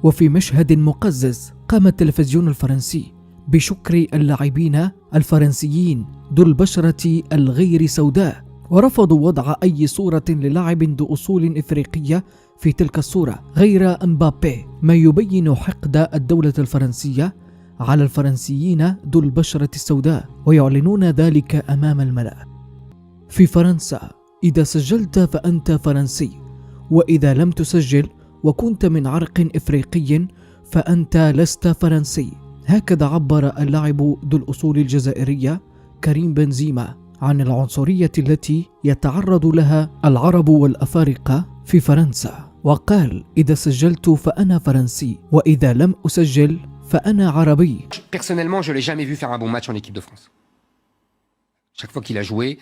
وفي مشهد مقزز قام التلفزيون الفرنسي بشكر اللاعبين الفرنسيين ذو البشرة الغير سوداء، ورفضوا وضع أي صورة للاعب ذو أصول إفريقية في تلك الصورة غير امبابي، ما يبين حقد الدولة الفرنسية على الفرنسيين ذو البشرة السوداء، ويعلنون ذلك أمام الملأ. في فرنسا إذا سجلت فأنت فرنسي، وإذا لم تسجل وكنت من عرق إفريقي فأنت لست فرنسي. هكذا عبر اللاعب ذو الأصول الجزائرية كريم بنزيما عن العنصرية التي يتعرض لها العرب والأفارقة في فرنسا، وقال: إذا سجلت فأنا فرنسي، وإذا لم أسجل فأنا عربي. Personnellement, je l'ai jamais vu faire un bon match en équipe de France. Chaque fois qu'il a joué,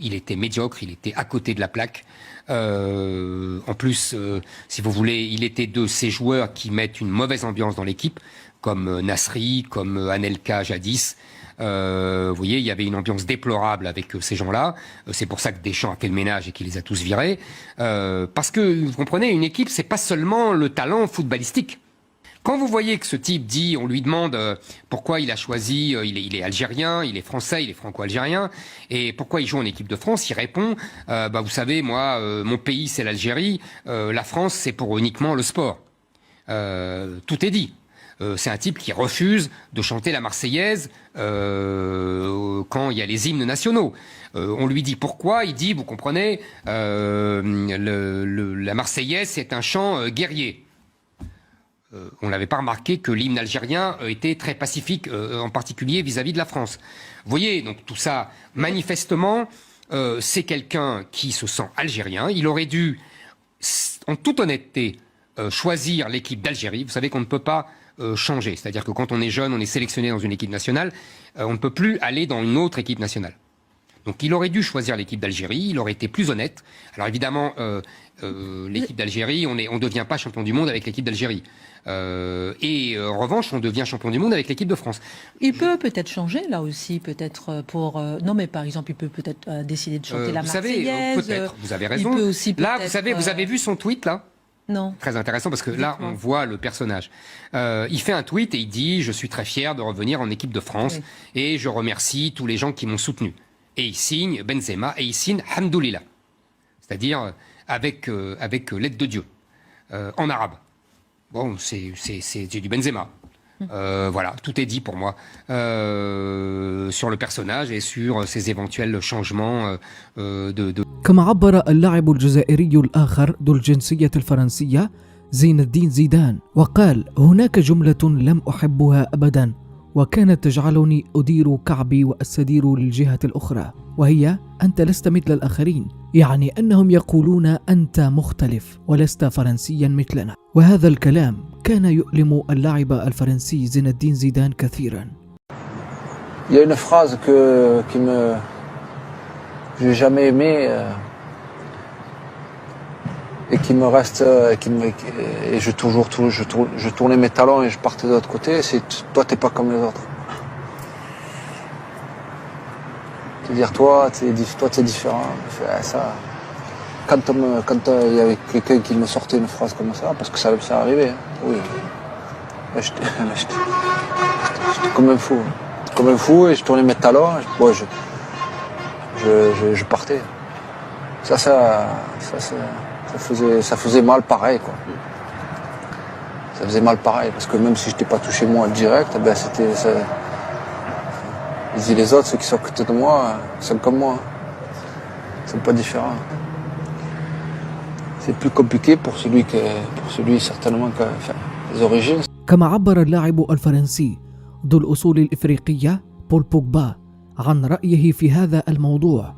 il était médiocre, il était à côté de la plaque. En plus, si vous voulez, il était de ces joueurs qui mettent une mauvaise ambiance dans l'équipe, comme Nasri, comme Anelka jadis. Vous voyez, il y avait une ambiance déplorable avec ces gens-là. C'est pour ça que Deschamps a fait le ménage et qu'il les a tous virés. Parce que, vous comprenez, une équipe, c'est pas seulement le talent footballistique. Quand vous voyez que ce type dit, on lui demande pourquoi il a choisi, il est algérien, il est français, il est franco-algérien, et pourquoi il joue en équipe de France, il répond, vous savez, moi, mon pays c'est l'Algérie, la France c'est pour uniquement le sport. Tout est dit. C'est un type qui refuse de chanter la Marseillaise quand il y a les hymnes nationaux. On lui dit pourquoi, il dit, vous comprenez, la Marseillaise c'est un chant guerrier. On n'avait pas remarqué que l'hymne algérien était très pacifique, en particulier vis-à-vis de la France. Vous voyez, donc tout ça, manifestement, c'est quelqu'un qui se sent algérien. Il aurait dû, en toute honnêteté, choisir l'équipe d'Algérie. Vous savez qu'on ne peut pas changer. C'est-à-dire que quand on est jeune, on est sélectionné dans une équipe nationale, on ne peut plus aller dans une autre équipe nationale. Donc il aurait dû choisir l'équipe d'Algérie, il aurait été plus honnête. Alors évidemment, l'équipe d'Algérie, on ne devient pas champion du monde avec l'équipe d'Algérie. En revanche, on devient champion du monde avec l'équipe de France. Il peut peut-être changer là aussi, peut-être pour... non mais par exemple, il peut peut-être décider de chanter la Marseillaise. Vous savez, peut-être, vous avez raison. Il peut aussi là, vous savez, vous avez vu son tweet là ? Non. Très intéressant parce que là, on voit le personnage. Il fait un tweet et il dit « Je suis très fier de revenir en équipe de France et je remercie tous les gens qui m'ont soutenu ». Et il signe Benzema et il signe Hamdoulillah, c'est-à-dire avec l'aide de Dieu, en arabe. Bon, c'est du Benzema. Voilà, tout est dit pour moi sur le personnage et sur ses éventuels changements de... كما عبر اللاعب الجزائري الآخر ذو الجنسية الفرنسية زين الدين زيدان وقال: هناك جملة لم أحبها أبدا وكانت تجعلني أدير كعبي وأستدير للجهة الأخرى، وهي: أنت لست مثل الآخرين، يعني أنهم يقولون أنت مختلف ولست فرنسيا مثلنا. وهذا الكلام كان يؤلم اللاعب الفرنسي زين الدين زيدان كثيرا. Il y a une phrase que j'ai jamais aimée et qui me reste et je tournais mes talons et je partais de l'autre côté, c'est toi t'es pas comme les autres. C'est-à-dire toi t'es différent. Ça, quand il y avait quelqu'un qui me sortait une phrase comme ça, parce que ça arrivait, hein, oui. J'étais comme un fou et je tournais mes talons, je partais. Ça faisait mal pareil, quoi. Ça faisait mal pareil, parce que même si je n'étais pas touché moi direct, ben les autres, ceux qui sont à côté de moi, sont comme moi. Ils sont pas différents. C'est plus compliqué pour celui certainement qui a les origines. كما عبر اللاعب الفرنسي ذو الأصول الإفريقية بول بوجبا عن رأيه في هذا الموضوع.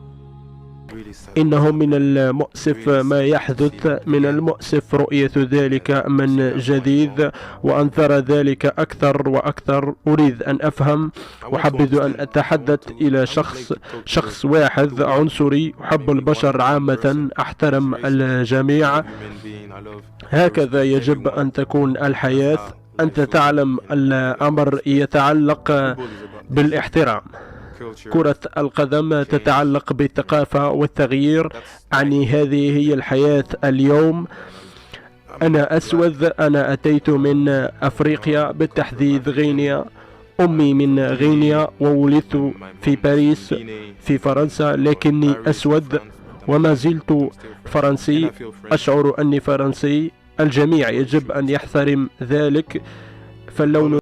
إنه من المؤسف ما يحدث، من المؤسف رؤية ذلك من جديد وأن ترى ذلك أكثر وأكثر. أريد أن أفهم وأحبذ أن أتحدث إلى شخص واحد عنصري، أحب البشر عامة، أحترم الجميع. هكذا يجب أن تكون الحياة. أنت تعلم الأمر يتعلق بالاحترام. كرة القدم تتعلق بالثقافة والتغيير، يعني هذه هي الحياة اليوم. أنا أسود، أنا أتيت من أفريقيا بالتحديد غينيا. أمي من غينيا وولدت في باريس في فرنسا، لكني أسود وما زلت فرنسي. أشعر أني فرنسي، الجميع يجب أن يحترم ذلك. فاللون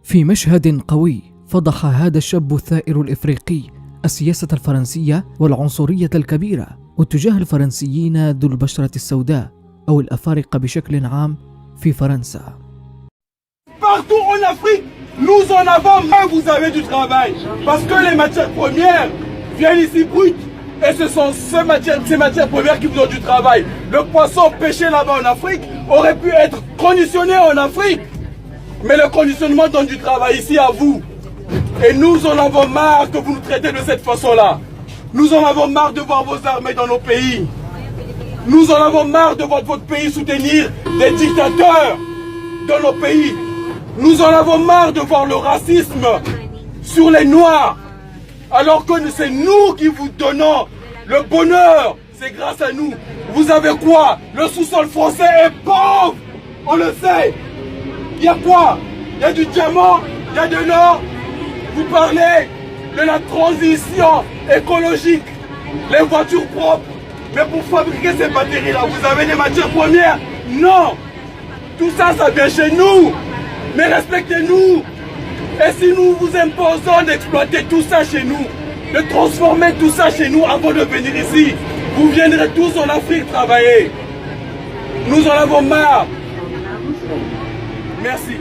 في مشهد قوي فضح هذا الشاب الثائر الإفريقي السياسة الفرنسية والعنصرية الكبيرة واتجاه الفرنسيين ذو البشرة السوداء أو الأفارقة بشكل عام في فرنسا. Partout en Afrique, nous en avons marre, vous avez du travail. Parce que les matières premières viennent ici brutes. Et ce sont ces matières premières qui vous donnent du travail. Le poisson pêché là-bas en Afrique aurait pu être conditionné en Afrique. Mais le conditionnement donne du travail ici à vous. Et nous en avons marre que vous nous traitez de cette façon-là. Nous en avons marre de voir vos armées dans nos pays. Nous en avons marre de voir votre pays soutenir des dictateurs dans nos pays. Nous en avons marre de voir le racisme sur les Noirs. Alors que c'est nous qui vous donnons le bonheur. C'est grâce à nous. Vous avez quoi? Le sous-sol français est pauvre. On le sait. Il y a quoi? Il y a du diamant, il y a de l'or. Vous parlez de la transition écologique, les voitures propres. Mais pour fabriquer ces batteries-là, vous avez des matières premières? Non. Tout ça, ça vient chez nous. Mais respectez-nous. Et si nous vous imposons d'exploiter tout ça chez nous, de transformer tout ça chez nous avant de venir ici, vous viendrez tous en Afrique travailler. Nous en avons marre. Merci.